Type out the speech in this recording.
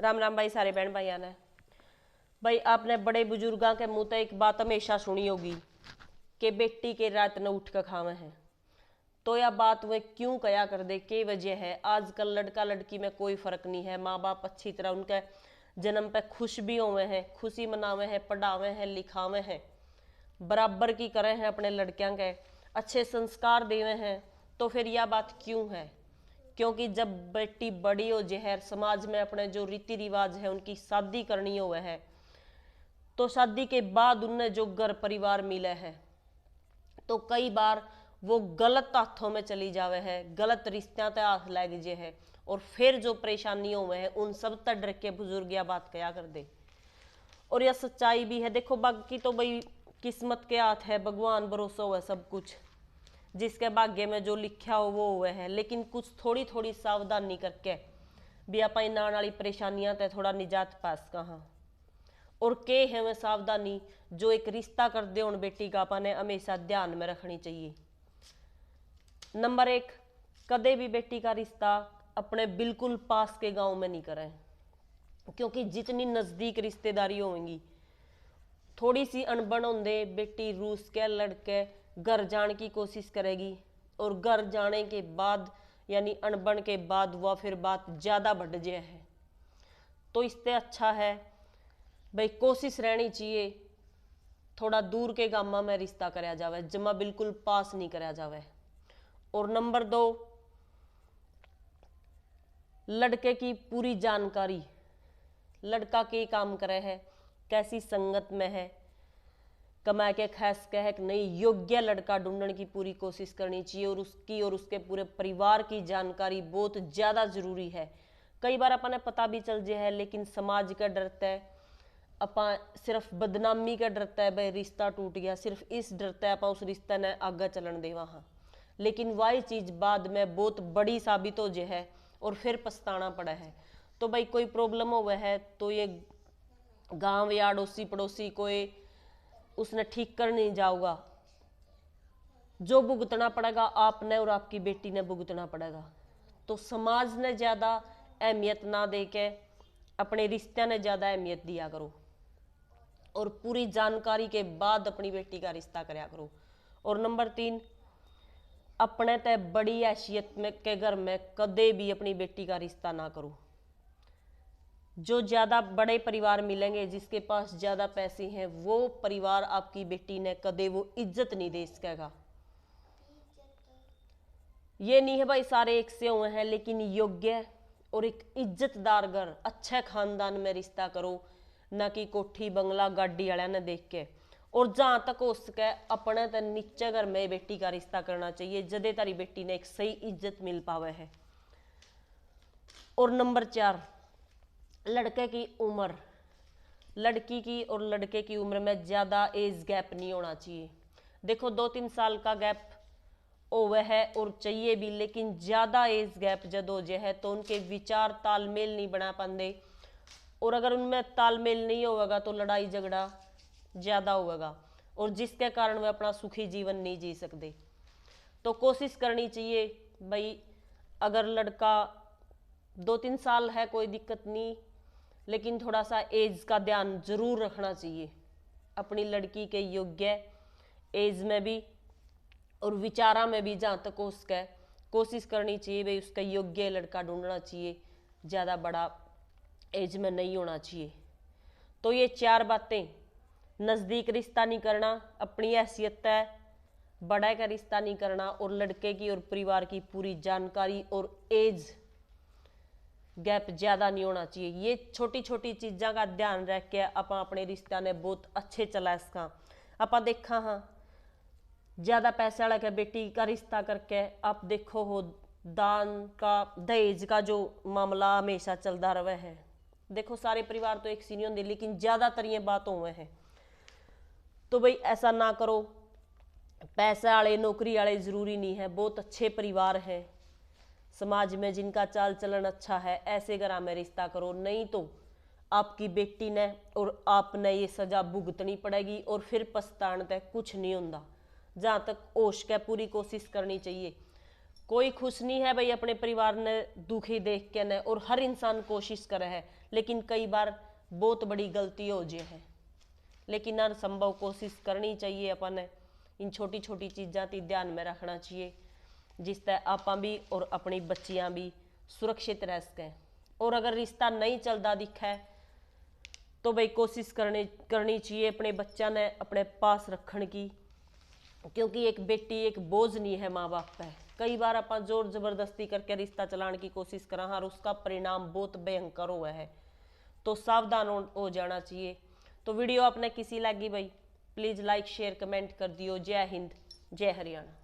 राम राम भाई, सारे बहन भाइयों ने। भाई आपने बड़े बुजुर्गों के मुंह से एक बात हमेशा सुनी होगी कि बेटी के रात न उठ कर खावे हैं। तो यह बात वे क्यों कया कर दे, के वजह है आजकल लड़का लड़की में कोई फर्क नहीं है। माँ बाप अच्छी तरह उनके जन्म पे खुश भी हुए हैं, खुशी मनावे हैं, पढ़ावे हैं, लिखावे हैं, बराबर की करे हैं अपने लड़कियां के, अच्छे संस्कार देवे हैं। तो फिर यह बात क्यों है? क्योंकि जब बेटी बड़ी हो जहर समाज में अपने जो रीति रिवाज है उनकी शादी करनी हो है, तो शादी के बाद उन्हें जो घर परिवार मिले है तो कई बार वो गलत हाथों में चली जावे है, गलत रिश्तों ते हाथ लग जे है, और फिर जो परेशानियों में है उन सब तक डर के बुजुर्ग यह बात कया कर दे। और यह सच्चाई भी है। देखो बाकी तो भाई किस्मत के हाथ है, भगवान भरोसा हुआ सब कुछ, जिसके भाग्य में जो लिखा हो वो हुआ है। लेकिन कुछ थोड़ी थोड़ी सावधानी करके भी आप आने वाली परेशानियां ते थोड़ा निजात पास कहाँ। और के है वह सावधानी जो एक रिश्ता कर दे उन बेटी का अपने हमेशा ध्यान में रखनी चाहिए। नंबर 1, कदे भी बेटी का रिश्ता अपने बिल्कुल पास के गांव में नहीं करें, क्योंकि जितनी नजदीक रिश्तेदारी होंगी थोड़ी सी अनबन होंगे बेटी रूस के लड़के घर जाने की कोशिश करेगी, और घर जाने के बाद यानी अनबन के बाद वह फिर बात ज़्यादा बढ़ जाए है। तो इससे अच्छा है भाई कोशिश रहनी चाहिए थोड़ा दूर के गामा में रिश्ता कराया जावे, जमा बिल्कुल पास नहीं कराया जावे। और नंबर 2, लड़के की पूरी जानकारी, लड़का के काम करे है, कैसी संगत में है, कमा के खैस के है कि नहीं, योग्य लड़का ढूंढने की पूरी कोशिश करनी चाहिए। और उसकी और उसके पूरे परिवार की जानकारी बहुत ज़्यादा जरूरी है। कई बार अपने पता भी चल जाए है, लेकिन समाज का डरता है, अपा सिर्फ बदनामी का डरता है, भाई रिश्ता टूट गया, सिर्फ इस डरता है अपा उस रिश्ते ने आगे चलन दे वहाँ। लेकिन वही चीज़ बाद में बहुत बड़ी साबित हो जाए है और फिर पछताना पड़ा है। तो भाई कोई प्रॉब्लम हो वह है तो ये गांव या अड़ोसी पड़ोसी कोई उसने ठीक कर नहीं जाऊगा, जो भुगतना पड़ेगा आपने और आपकी बेटी ने भुगतना पड़ेगा। तो समाज ने ज़्यादा अहमियत ना दे के अपने रिश्ते ने ज़्यादा अहमियत दिया करो, और पूरी जानकारी के बाद अपनी बेटी का रिश्ता कराया करो। और नंबर 3, अपने तय बड़ी हैसियत में के घर में कदे भी अपनी बेटी का रिश्ता ना करो। जो ज़्यादा बड़े परिवार मिलेंगे, जिसके पास ज़्यादा पैसे हैं, वो परिवार आपकी बेटी ने कदे वो इज्जत नहीं दे सकेगा। ये नहीं है भाई सारे एक से हुए हैं, लेकिन योग्य और एक इज्जतदार घर, अच्छे खानदान में रिश्ता करो, ना कि कोठी बंगला गाड़ी वाले ने देख के। और जहां तक हो सके अपने तो नीचे घर में बेटी का रिश्ता करना चाहिए, जदे तारी बेटी ने एक सही इज्जत मिल पावे है। और नंबर 4, लड़के की उम्र, लड़की की और लड़के की उम्र में ज़्यादा एज गैप नहीं होना चाहिए। देखो 2-3 साल का गैप ओवे है और चाहिए भी, लेकिन ज़्यादा एज गैप जब हो जाए है तो उनके विचार तालमेल नहीं बना पाते, और अगर उनमें तालमेल नहीं होगा तो लड़ाई झगड़ा ज़्यादा होगा, और जिसके कारण वे अपना सुखी जीवन नहीं जी सकते। तो कोशिश करनी चाहिए भाई, अगर लड़का 2-3 साल है कोई दिक्कत नहीं, लेकिन थोड़ा सा एज का ध्यान जरूर रखना चाहिए अपनी लड़की के योग्य एज में भी और विचारा में भी। जहाँ तक हो सके कोशिश करनी चाहिए भाई उसका योग्य लड़का ढूंढना चाहिए, ज़्यादा बड़ा एज में नहीं होना चाहिए। तो ये 4 बातें, नज़दीक रिश्ता नहीं करना, अपनी हैसियत है बड़ा का रिश्ता नहीं करना, और लड़के की और परिवार की पूरी जानकारी, और एज गैप ज़्यादा नहीं होना चाहिए। ये छोटी छोटी चीज़ों का ध्यान रख के आप अपने रिश्ता ने बहुत अच्छे चला इसका। आप देखा हाँ ज़्यादा पैसे वाला के बेटी का रिश्ता करके आप देखो हो दान का दहेज का जो मामला हमेशा चलता रहा है। देखो सारे परिवार तो एक सी नहीं होंगे, लेकिन ज़्यादातर ये बात हुए हैं। तो भाई ऐसा ना करो, पैसे वाले नौकरी वाले ज़रूरी नहीं है, बहुत अच्छे परिवार हैं समाज में जिनका चाल चलन अच्छा है, ऐसे घर में रिश्ता करो, नहीं तो आपकी बेटी ने और आपने ये सजा भुगतनी पड़ेगी और फिर पछताने तक कुछ नहीं होता। जहाँ तक होश के पूरी कोशिश करनी चाहिए, कोई खुश नहीं है भाई अपने परिवार ने दुखी देख के न, और हर इंसान कोशिश करे है, लेकिन कई बार बहुत बड़ी गलती हो जाए है। लेकिन हर संभव कोशिश करनी चाहिए अपन ने, इन छोटी छोटी चीज़ा ती ध्यान में रखना चाहिए, जिससे आप भी और अपनी बच्चियां भी सुरक्षित रह सकें। और अगर रिश्ता नहीं चलता दिखा है तो भाई कोशिश करनी चाहिए अपने बच्चा ने अपने पास रखने की, क्योंकि एक बेटी एक बोझ नहीं है माँ बाप पे। कई बार आप जोर जबरदस्ती करके रिश्ता चलाने की कोशिश करा और उसका परिणाम बहुत भयंकर हुआ है, तो सावधान हो जाना चाहिए। तो वीडियो आपने किसी लगी भाई प्लीज़ लाइक शेयर कमेंट कर दियो। जय हिंद जय हरियाणा।